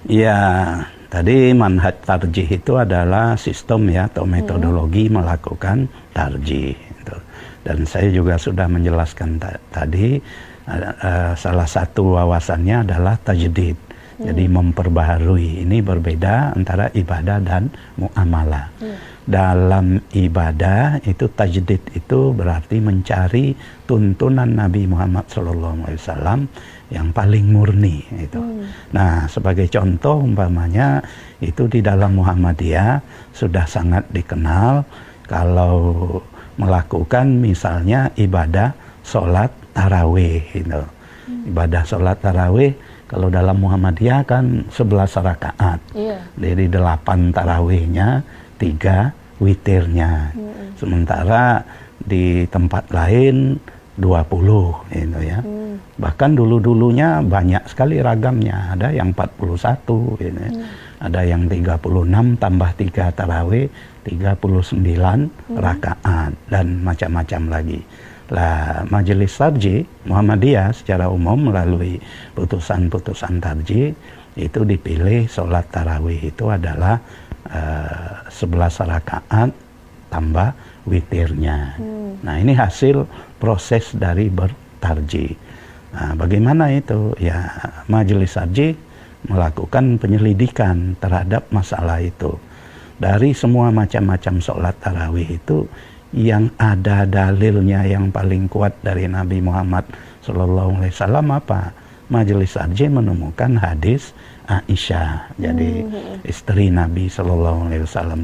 Ya, tadi manhaj tarjih itu adalah sistem ya atau metodologi melakukan tarjih. Gitu. Dan saya juga sudah menjelaskan tadi salah satu wawasannya adalah tajdid. Jadi memperbaharui. Ini berbeda antara ibadah dan muamalah. Dalam ibadah itu tajdid itu berarti mencari tuntunan Nabi Muhammad SAW yang paling murni itu. Nah, sebagai contoh umpamanya itu di dalam Muhammadiyah sudah sangat dikenal kalau melakukan misalnya ibadah sholat tarawih itu. Ibadah sholat tarawih kalau dalam Muhammadiyah kan 11 rakaat. Jadi 8 tarawihnya, 3 witirnya. Sementara di tempat lain 20 itu ya. Bahkan dulu-dulunya banyak sekali ragamnya. Ada yang 41 gitu ya. Ada yang 36 tambah 3 tarawih, 39 rakaat dan macam-macam lagi. Lah, Majelis Tarjih Muhammadiyah secara umum melalui putusan-putusan tarjih itu dipilih sholat tarawih itu adalah 11 rakaat tambah witirnya. Nah, ini hasil proses dari bertarjih. Nah, bagaimana itu? Ya, Majelis Tarjih melakukan penyelidikan terhadap masalah itu. Dari semua macam-macam sholat tarawih itu, yang ada dalilnya yang paling kuat dari Nabi Muhammad SAW apa? Majelis Tarjih menemukan hadis Aisyah, jadi istri Nabi SAW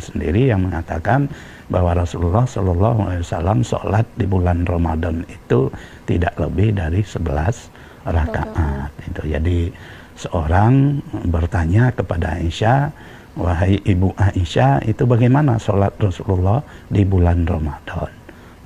sendiri yang mengatakan bahwa Rasulullah SAW sholat di bulan Ramadan itu tidak lebih dari 11 rakaat. Itu. Jadi seorang bertanya kepada Aisyah, wahai ibu Aisyah, itu bagaimana sholat Rasulullah di bulan Ramadan?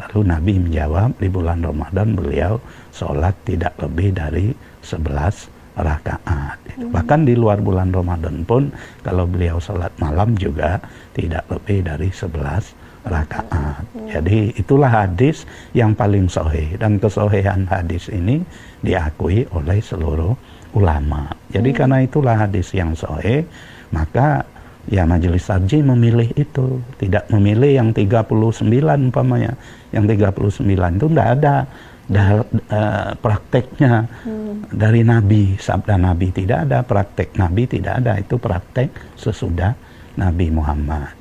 Lalu Nabi menjawab, di bulan Ramadan beliau sholat tidak lebih dari 11 rakaat. Bahkan di luar bulan Ramadan pun, kalau beliau sholat malam juga tidak lebih dari 11 rakaat. Jadi itulah hadis yang paling sahih. Dan kesahihan hadis ini diakui oleh seluruh ulama. Jadi karena itulah hadis yang sahih, maka ya Majelis Tarjih memilih itu, tidak memilih yang 39 umpamanya. Yang 39 itu tidak ada prakteknya dari Nabi, sabda Nabi tidak ada, praktek Nabi tidak ada, itu praktek sesudah Nabi Muhammad.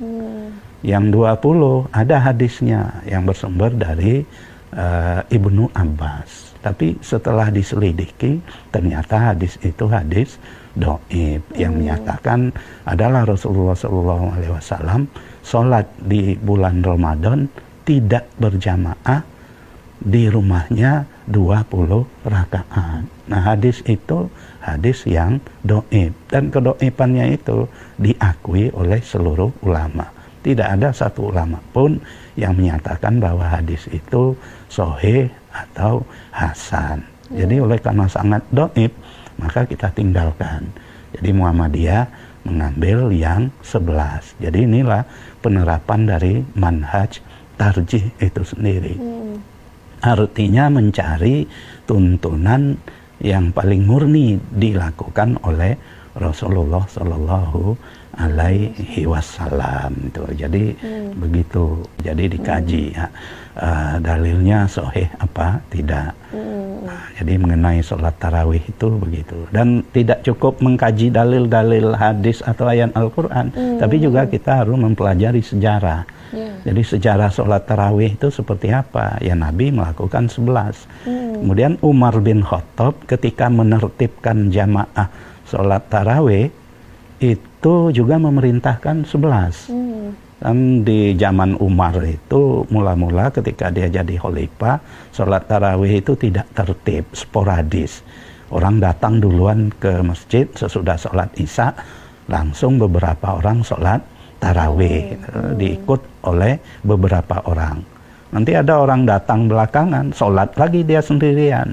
Yang 20 ada hadisnya yang bersumber dari Ibnu Abbas. Tapi setelah diselidiki ternyata hadis itu hadis dhaif yang menyatakan adalah Rasulullah SAW sholat di bulan Ramadan tidak berjamaah di rumahnya 20 rakaat. Nah, hadis itu hadis yang dhaif dan kedhaifannya itu diakui oleh seluruh ulama. Tidak ada satu ulama pun yang menyatakan bahwa hadis itu sahih atau hasan. Jadi oleh karena sangat dhaif, maka kita tinggalkan. Jadi Muhammadiyah mengambil yang 11. Jadi inilah penerapan dari manhaj tarjih itu sendiri. Artinya mencari tuntunan yang paling murni dilakukan oleh Rasulullah Shallallahu Alaihi Wasallam. Jadi begitu. Jadi dikaji ya, dalilnya sahih apa tidak. Jadi mengenai sholat tarawih itu begitu. Dan tidak cukup mengkaji dalil-dalil hadis atau ayat Al-Quran, tapi juga kita harus mempelajari sejarah. Jadi sejarah sholat tarawih itu seperti apa? Ya Nabi melakukan 11. Kemudian Umar bin Khattab ketika menertibkan jamaah sholat tarawih itu juga memerintahkan 11. Dan di zaman Umar itu mula-mula ketika dia jadi khalifah, sholat tarawih itu tidak tertib, sporadis. Orang datang duluan ke masjid sesudah sholat isya, langsung beberapa orang sholat tarawih, diikut oleh beberapa orang. Nanti ada orang datang belakangan, sholat lagi dia sendirian.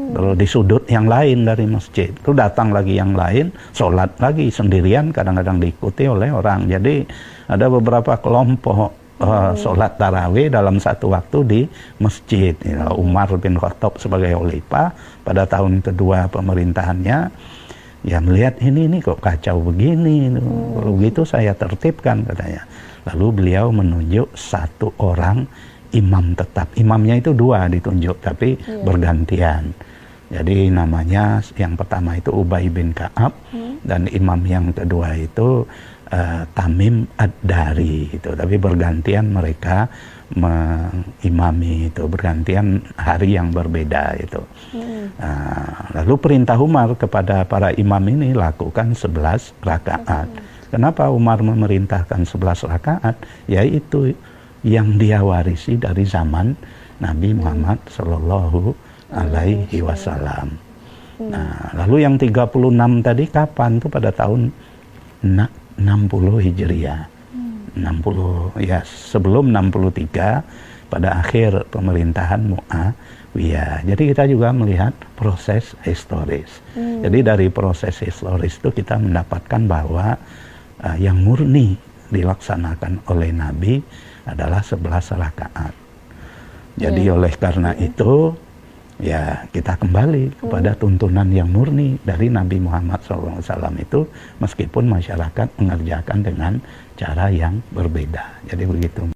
Lalu di sudut yang lain dari masjid, itu datang lagi yang lain, sholat lagi sendirian, kadang-kadang diikuti oleh orang. Jadi ada beberapa kelompok sholat tarawih dalam satu waktu di masjid. Umar bin Khattab sebagai khalifah pada tahun kedua pemerintahannya, Ya melihat ini kok kacau begini, kalau gitu saya tertibkan katanya. Lalu beliau menunjuk satu orang imam tetap. Imamnya itu dua ditunjuk, tapi bergantian. Jadi namanya yang pertama itu Ubay bin Ka'ab, dan imam yang kedua itu Tamim Ad-Dari itu. Tapi bergantian mereka mengimami itu, bergantian hari yang berbeda itu. Lalu perintah Umar kepada para imam ini lakukan 11 rakaat. Kenapa Umar memerintahkan 11 rakaat? Yaitu yang dia warisi dari zaman Nabi Muhammad Sallallahu Alaihi Wasallam. Nah, lalu yang 36 tadi kapan? Itu pada tahun 60 Hijriah. 60 ya, sebelum 63 pada akhir pemerintahan Muawiyah. Jadi kita juga melihat proses historis. Jadi dari proses historis itu kita mendapatkan bahwa yang murni dilaksanakan oleh Nabi adalah 11 rakaat. Jadi oleh karena itu ya kita kembali kepada tuntunan yang murni dari Nabi Muhammad SAW itu, meskipun masyarakat mengerjakan dengan cara yang berbeda. Jadi begitu.